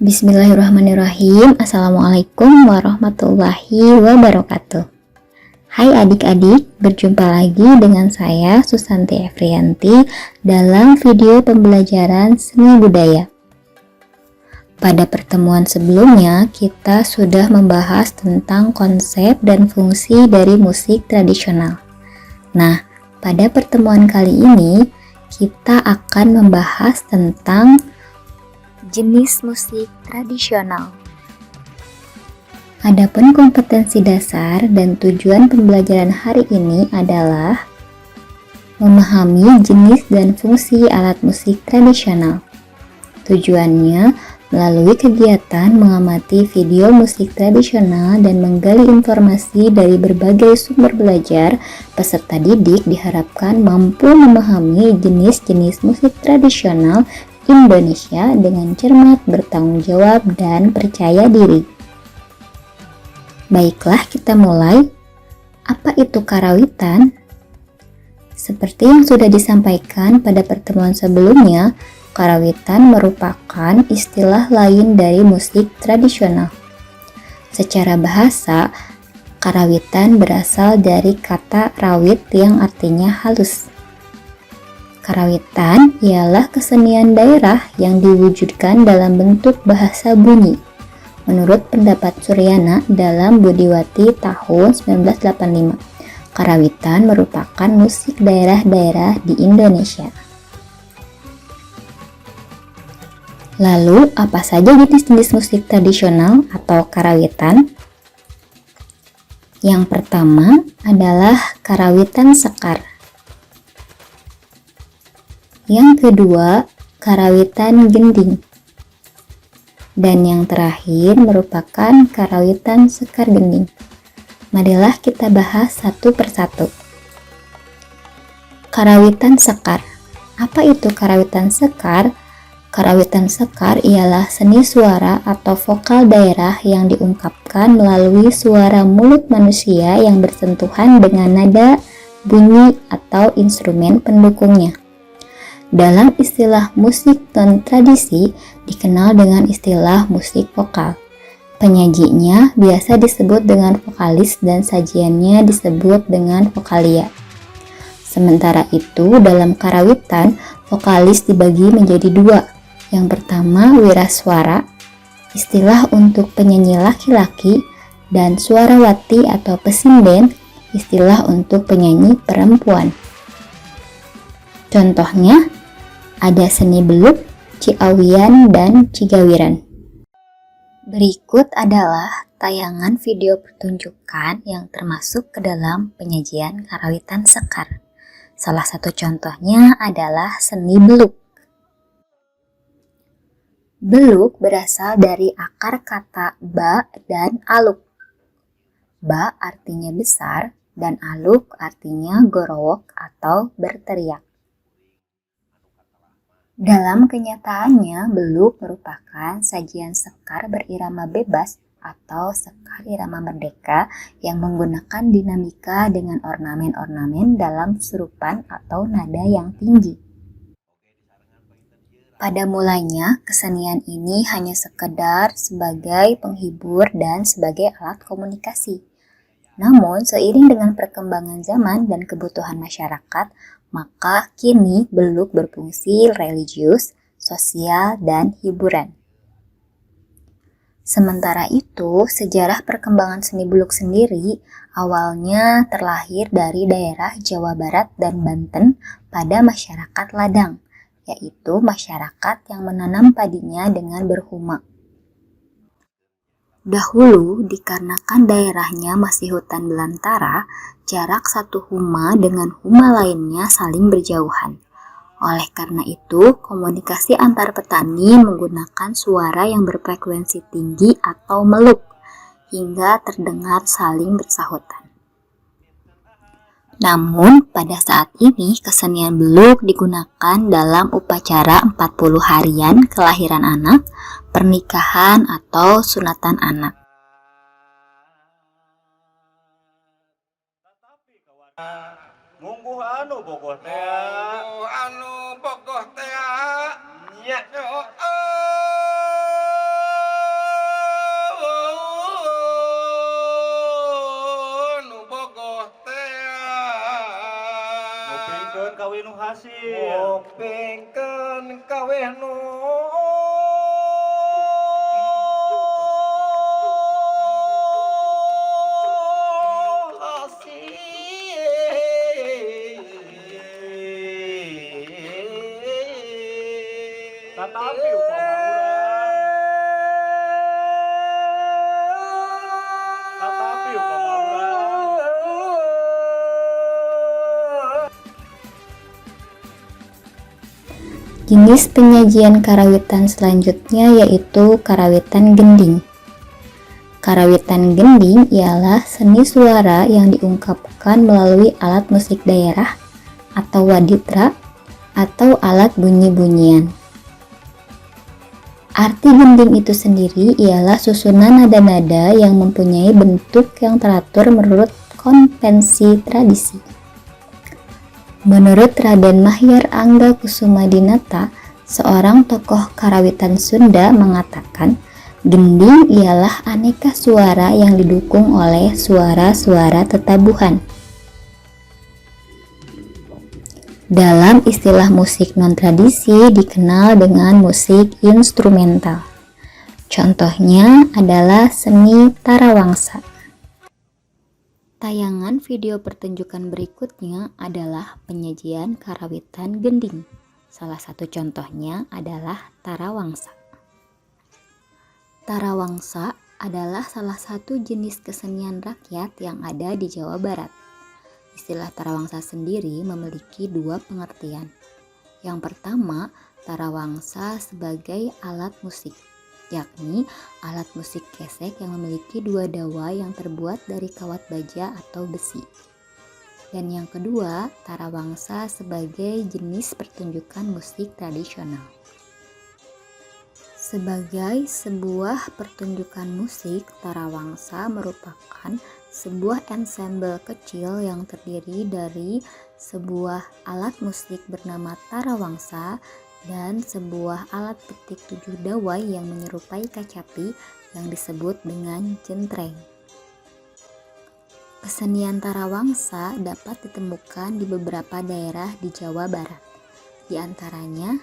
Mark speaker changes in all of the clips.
Speaker 1: Bismillahirrahmanirrahim. Assalamualaikum warahmatullahi wabarakatuh. Hai adik-adik, berjumpa lagi dengan saya Susanti Efrianti dalam video pembelajaran seni budaya. Pada pertemuan sebelumnya, kita sudah membahas tentang konsep dan fungsi dari musik tradisional. Nah, pada pertemuan kali ini, kita akan membahas tentang jenis musik tradisional. Adapun kompetensi dasar dan tujuan pembelajaran hari ini adalah memahami jenis dan fungsi alat musik tradisional. Tujuannya melalui kegiatan mengamati video musik tradisional dan menggali informasi dari berbagai sumber belajar, peserta didik diharapkan mampu memahami jenis-jenis musik tradisional Indonesia dengan cermat, bertanggung jawab, dan percaya diri. Baiklah, kita mulai. Apa itu karawitan? Seperti yang sudah disampaikan pada pertemuan sebelumnya, karawitan merupakan istilah lain dari musik tradisional. Secara bahasa, karawitan berasal dari kata rawit yang artinya halus. Karawitan ialah kesenian daerah yang diwujudkan dalam bentuk bahasa bunyi. Menurut pendapat Suryana dalam Budiwati tahun 1985, karawitan merupakan musik daerah-daerah di Indonesia. Lalu, apa saja jenis-jenis musik tradisional atau karawitan? Yang pertama adalah karawitan sekar. Yang kedua, karawitan gending. Dan yang terakhir merupakan karawitan sekar gending. Marilah kita bahas satu persatu. Karawitan sekar. Apa itu karawitan sekar? Karawitan sekar ialah seni suara atau vokal daerah yang diungkapkan melalui suara mulut manusia yang bersentuhan dengan nada, bunyi, atau instrumen pendukungnya. Dalam istilah musik non-tradisi dikenal dengan istilah musik vokal. Penyajinya biasa disebut dengan vokalis dan sajiannya disebut dengan vokalia. Sementara itu, dalam karawitan, vokalis dibagi menjadi dua. Yang pertama, wiraswara, istilah untuk penyanyi laki-laki, dan suarawati atau pesinden, istilah untuk penyanyi perempuan. Contohnya, ada seni beluk, ciawian, dan cigawiran. Berikut adalah tayangan video pertunjukan yang termasuk ke dalam penyajian karawitan sekar. Salah satu contohnya adalah seni beluk. Beluk berasal dari akar kata ba dan aluk. Ba artinya besar dan aluk artinya gorowok atau berteriak. Dalam kenyataannya, beluk merupakan sajian sekar berirama bebas atau sekar irama merdeka yang menggunakan dinamika dengan ornamen-ornamen dalam surupan atau nada yang tinggi. Pada mulanya, kesenian ini hanya sekedar sebagai penghibur dan sebagai alat komunikasi. Namun, seiring dengan perkembangan zaman dan kebutuhan masyarakat, maka kini beluk berfungsi religius, sosial, dan hiburan. Sementara itu, sejarah perkembangan seni beluk sendiri awalnya terlahir dari daerah Jawa Barat dan Banten pada masyarakat ladang, yaitu masyarakat yang menanam padinya dengan berhuma. Dahulu, dikarenakan daerahnya masih hutan belantara, jarak satu huma dengan huma lainnya saling berjauhan. Oleh karena itu, komunikasi antar petani menggunakan suara yang berfrekuensi tinggi atau meluk, hingga terdengar saling bersahutan. Namun, pada saat ini kesenian beluk digunakan dalam upacara 40 harian kelahiran anak, pernikahan, atau sunatan anak.
Speaker 2: Mungguh anu bogoh teh.
Speaker 3: Anu bogoh teh
Speaker 2: Nya.
Speaker 3: nu bogoh teh
Speaker 2: Ngupingkeun kawin nu hasil.
Speaker 3: ngopengkeun kaweh nu
Speaker 2: Tatapi upama urang. Tatapi upama urang.
Speaker 1: Jenis penyajian karawitan selanjutnya yaitu karawitan gending. Karawitan gending ialah seni suara yang diungkapkan melalui alat musik daerah atau waditra atau alat bunyi-bunyian. Arti gending itu sendiri ialah susunan nada-nada yang mempunyai bentuk yang teratur menurut konvensi tradisi. Menurut Raden Mahyar Anggakusumadinata, seorang tokoh karawitan Sunda mengatakan, gending ialah aneka suara yang didukung oleh suara-suara tetabuhan. Dalam istilah musik non-tradisi dikenal dengan musik instrumental. Contohnya adalah seni tarawangsa. Tayangan video pertunjukan berikutnya adalah penyajian karawitan gending. Salah satu contohnya adalah tarawangsa. Tarawangsa adalah salah satu jenis kesenian rakyat yang ada di Jawa Barat. Istilah tarawangsa sendiri memiliki dua pengertian. Yang pertama, tarawangsa sebagai alat musik, yakni alat musik kesek yang memiliki dua dawa yang terbuat dari kawat baja atau besi. Dan yang kedua, tarawangsa sebagai jenis pertunjukan musik tradisional. Sebagai sebuah pertunjukan musik, tarawangsa merupakan sebuah ensemble kecil yang terdiri dari sebuah alat musik bernama tarawangsa dan sebuah alat petik 7 dawai yang menyerupai kacapi yang disebut dengan jentreng. Kesenian tarawangsa dapat ditemukan di beberapa daerah di Jawa Barat, di antaranya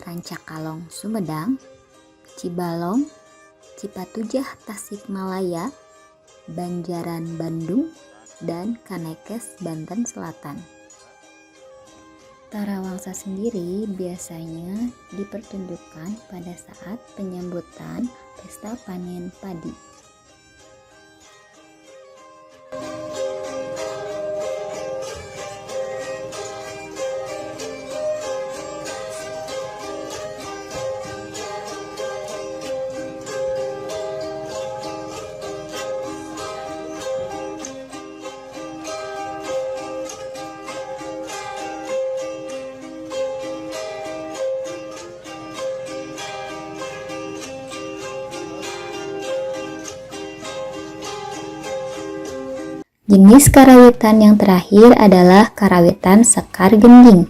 Speaker 1: Rancakalong, Sumedang, Cibalong, Cipatujah, Tasikmalaya, Banjaran, Bandung, dan Kanekes, Banten Selatan. Tarawangsa sendiri biasanya dipertunjukkan pada saat penyambutan pesta panen padi. Jenis karawitan yang terakhir adalah karawitan sekar gending.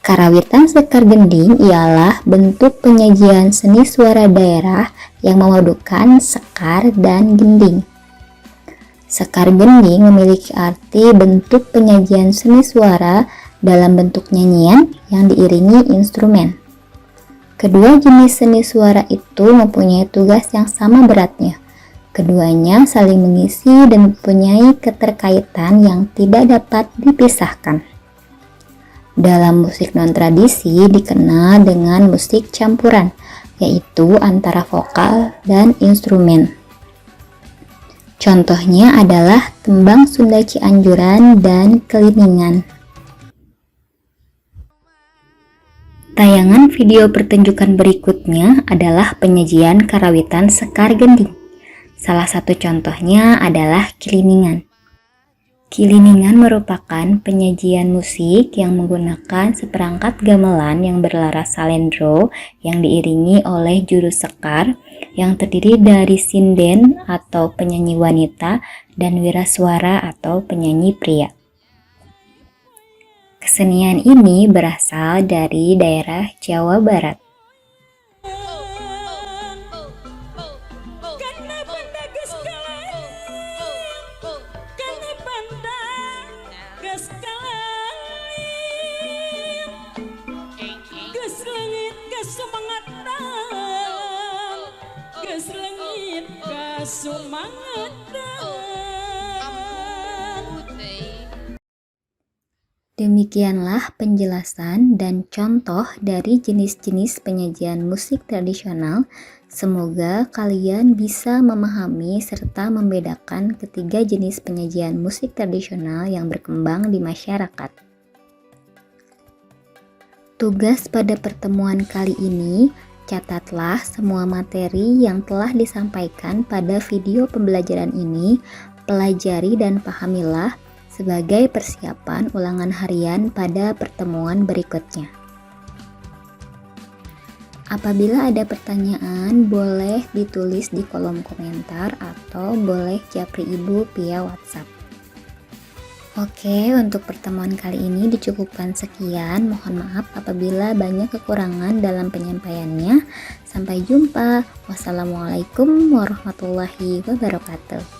Speaker 1: Karawitan sekar gending ialah bentuk penyajian seni suara daerah yang memadukan sekar dan gending. Sekar gending memiliki arti bentuk penyajian seni suara dalam bentuk nyanyian yang diiringi instrumen. Kedua jenis seni suara itu mempunyai tugas yang sama beratnya. Keduanya saling mengisi dan mempunyai keterkaitan yang tidak dapat dipisahkan. Dalam musik non-tradisi dikenal dengan musik campuran, yaitu antara vokal dan instrumen. Contohnya adalah tembang Sunda Cianjuran dan Keliningan. Tayangan video pertunjukan berikutnya adalah penyajian karawitan sekar gending. Salah satu contohnya adalah Kiliningan. Kiliningan merupakan penyajian musik yang menggunakan seperangkat gamelan yang berlaras salendro yang diiringi oleh juru sekar yang terdiri dari sinden atau penyanyi wanita dan wirasuara atau penyanyi pria. Kesenian ini berasal dari daerah Jawa Barat. Demikianlah penjelasan dan contoh dari jenis-jenis penyajian musik tradisional. Semoga kalian bisa memahami serta membedakan ketiga jenis penyajian musik tradisional yang berkembang di masyarakat. Tugas pada pertemuan kali ini, catatlah semua materi yang telah disampaikan pada video pembelajaran ini, pelajari dan pahamilah sebagai persiapan ulangan harian pada pertemuan berikutnya. Apabila ada pertanyaan, boleh ditulis di kolom komentar atau boleh japri ibu via WhatsApp. Oke, untuk pertemuan kali ini dicukupkan sekian. Mohon maaf apabila banyak kekurangan dalam penyampaiannya. Sampai jumpa. Wassalamualaikum warahmatullahi wabarakatuh.